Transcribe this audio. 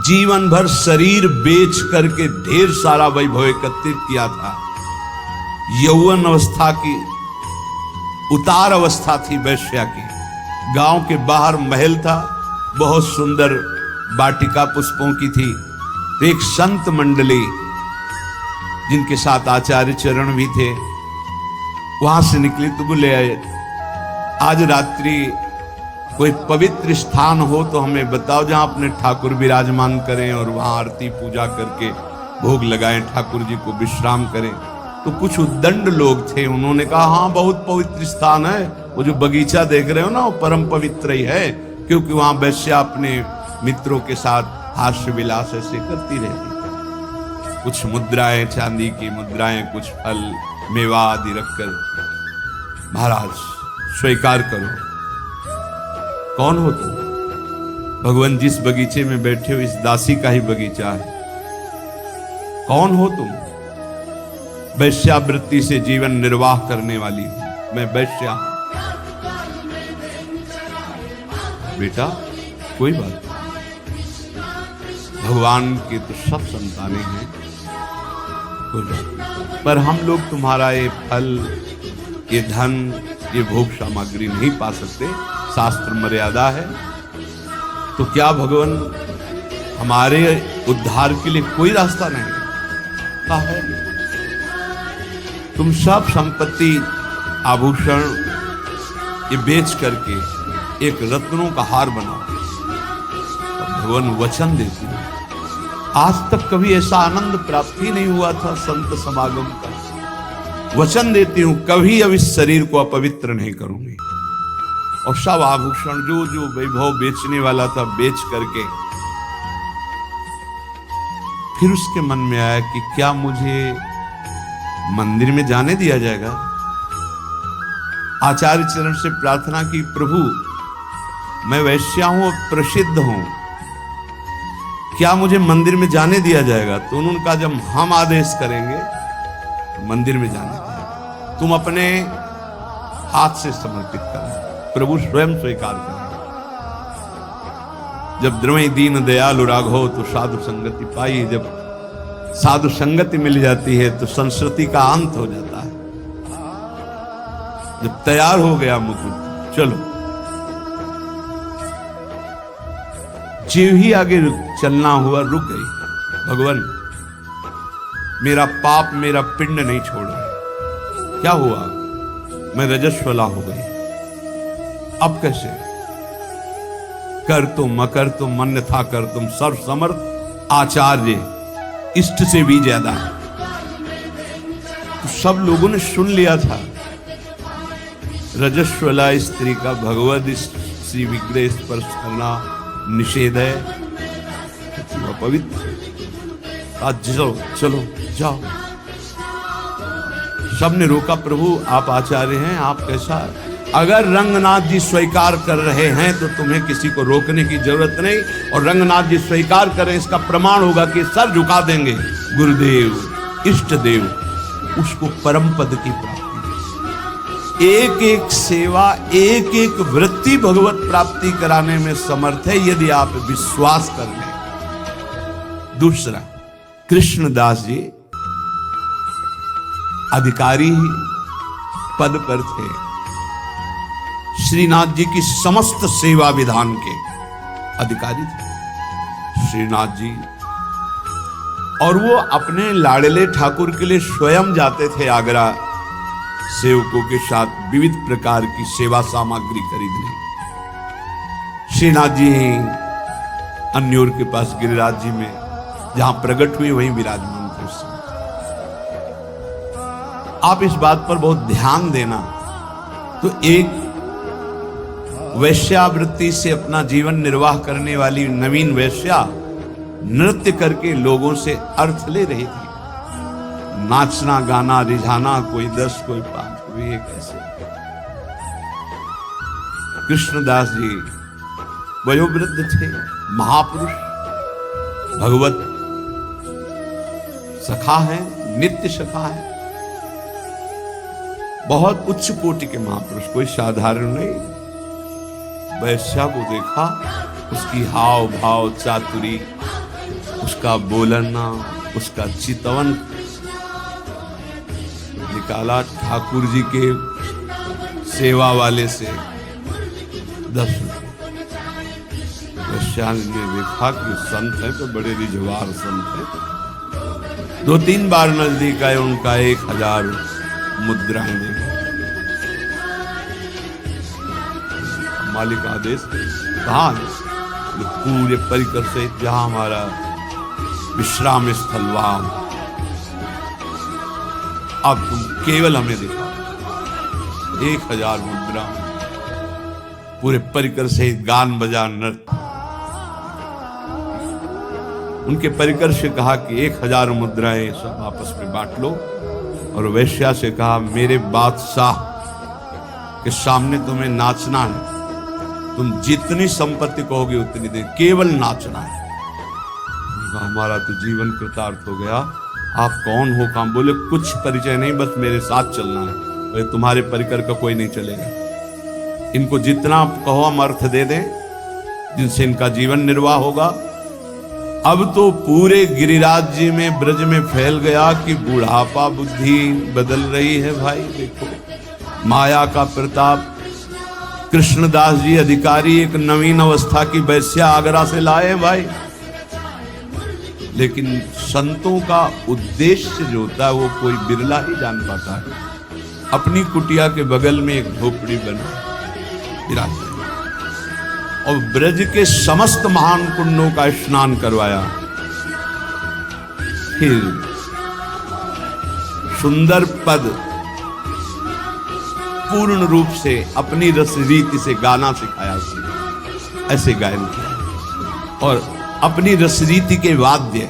जीवन भर शरीर बेच करके ढेर सारा वैभव एकत्रित किया था। यौवन अवस्था की उतार अवस्था थी वैश्या की। गांव के बाहर महल था, बहुत सुंदर वाटिका पुष्पों की थी। तो एक संत मंडली जिनके साथ आचार्य चरण भी थे, वहां से निकली तो बोले आज रात्रि कोई पवित्र स्थान हो तो हमें बताओ जहां अपने ठाकुर विराजमान करें और वहां आरती पूजा करके भोग लगाएं, ठाकुर जी को विश्राम करें। तो कुछ उद्दंड लोग थे, उन्होंने कहा हाँ बहुत पवित्र स्थान है, वो जो बगीचा देख रहे हो ना वो परम पवित्र ही है, क्योंकि वहां वैश्या अपने मित्रों के साथ हास्य विलास ऐसे करती रहती। कुछ मुद्राएं, चांदी की मुद्राएं, कुछ फल मेवा आदि रखकर, महाराज स्वीकार करो। कौन हो तुम? भगवान जिस बगीचे में बैठे हो इस दासी का ही बगीचा है। कौन हो तुम? वैश्यावृत्ति से जीवन निर्वाह करने वाली हूं मैं, वैश्या। बेटा कोई बात नहीं, भगवान के तो सब संतानें हैं, कोई बात नहीं, पर हम लोग तुम्हारा ये फल, ये धन, ये भोग सामग्री नहीं पा सकते, शास्त्र मर्यादा है। तो क्या भगवान हमारे उद्धार के लिए कोई रास्ता नहीं? क्या है? तुम सब संपत्ति, आभूषण ये बेच करके एक रत्नों का हार बनाओ। भगवान वचन देती है, आज तक कभी ऐसा आनंद प्राप्ति नहीं हुआ था संत समागम का। वचन देती हूं कभी अब इस शरीर को अपवित्र नहीं करूंगी। और सब आभूषण जो जो वैभव बेचने वाला था बेच करके फिर उसके मन में आया कि क्या मुझे मंदिर में जाने दिया जाएगा? आचार्य चरण से प्रार्थना की, प्रभु मैं वैश्या हूं, प्रसिद्ध हूं, क्या मुझे मंदिर में जाने दिया जाएगा? तो उन्होंने कहा जब हम आदेश करेंगे तो मंदिर में जाने दिया, तुम अपने हाथ से समर्पित करना। प्रभु स्वयं स्वीकार करें। जब द्रवई दीन दयालु राघव तो साधु संगति पाई। जब साधु संगति मिल जाती है तो संस्कृति का अंत हो जाता है। जब तैयार हो गया मुकुट, चलो, जीव ही आगे चलना हुआ, रुक गई। भगवान मेरा पाप मेरा पिंड नहीं छोड़ रहा। क्या हुआ? मैं रजस्वला हो गई। अब कैसे? कर तुम मकर तुम मन था कर तुम सर्व समर्थ आचार्य, इष्ट से भी ज्यादा। तो सब लोगों ने सुन लिया था रजस्वला स्त्री का भगवद श्री विग्रह स्पर्श करना निषेध है, पवित्र। आज चलो चलो जाओ। सबने रोका, प्रभु आप आचार्य हैं, आप कैसा? अगर रंगनाथ जी स्वीकार कर रहे हैं तो तुम्हें किसी को रोकने की जरूरत नहीं, और रंगनाथ जी स्वीकार करें इसका प्रमाण होगा कि सर झुका देंगे। गुरुदेव इष्ट देव उसको परम पद की प्राप्ति, एक एक सेवा, एक एक वृत्ति भगवत प्राप्ति कराने में समर्थ है यदि आप विश्वास कर लें। दूसरा, कृष्णदास जी अधिकारी पद पर थे, श्रीनाथ जी की समस्त सेवा विधान के अधिकारी थे श्रीनाथ जी। और वो अपने लाडले ठाकुर के लिए स्वयं जाते थे आगरा सेवकों के साथ विविध प्रकार की सेवा सामग्री खरीदने। श्रीनाथ जी अन्योर के पास गिरिराज जी में जहां प्रकट हुए वहीं विराजमान थे उस समय। आप इस बात पर बहुत ध्यान देना। तो एक वैश्यावृत्ति से अपना जीवन निर्वाह करने वाली नवीन वैश्या नृत्य करके लोगों से अर्थ ले रही थी। नाचना गाना रिझाना, कोई 10 कोई 5 कोई 1 ऐसे। कृष्णदास जी वयोवृद्ध थे, महापुरुष, भगवत सखा है, नित्य सखा है, बहुत उच्च कोटि के महापुरुष, कोई साधारण नहीं। वैश्या को देखा, उसकी हाव भाव चातुरी उसका बोलना, उसका चितवन निकाला। ठाकुर जी के सेवा वाले से 10 रुपये। वैश्या ने देखा कि संत है तो बड़े रिझवार संत है। 2-3 बार नजदीक आए, उनका 1000 मुद्राएं दे। मालिक आदेश कहा पूरे परिकर से जहां हमारा विश्राम स्थल वहां, अब तुम केवल हमें दिखा। 1000 मुद्रा, पूरे परिकर से गान बजा नृत्य। उनके परिकर से कहा कि 1000 मुद्राएं सब आपस में बांट लो। और वैश्या से कहा मेरे बादशाह के सामने तुम्हें नाचना है, तुम जितनी संपत्ति कहोगे उतनी दे, केवल नाचना है। हमारा तो जीवन कृतार्थ हो गया। आप कौन हो? काम बोले कुछ परिचय नहीं, बस मेरे साथ चलना है। बोले तुम्हारे परिकर का कोई नहीं चलेगा, इनको जितना आप कहो हम अर्थ दे दें, जिनसे इनका जीवन निर्वाह होगा। अब तो पूरे गिरिराज जी में, ब्रज में फैल गया कि बुढ़ापा बुद्धि बदल रही है। भाई देखो माया का प्रताप। कृष्णदास जी अधिकारी एक नवीन अवस्था की वैश्या आगरा से लाए भाई। लेकिन संतों का उद्देश्य जो होता है वो कोई बिरला ही जान पाता है। अपनी कुटिया के बगल में एक झोपड़ी बना विराज और ब्रज के समस्त महान कुंडों का स्नान करवाया। फिर सुंदर पद पूर्ण रूप से अपनी रस रीति से गाना सिखाया उसने, ऐसे गायन किया। और अपनी रस रीति के वाद्य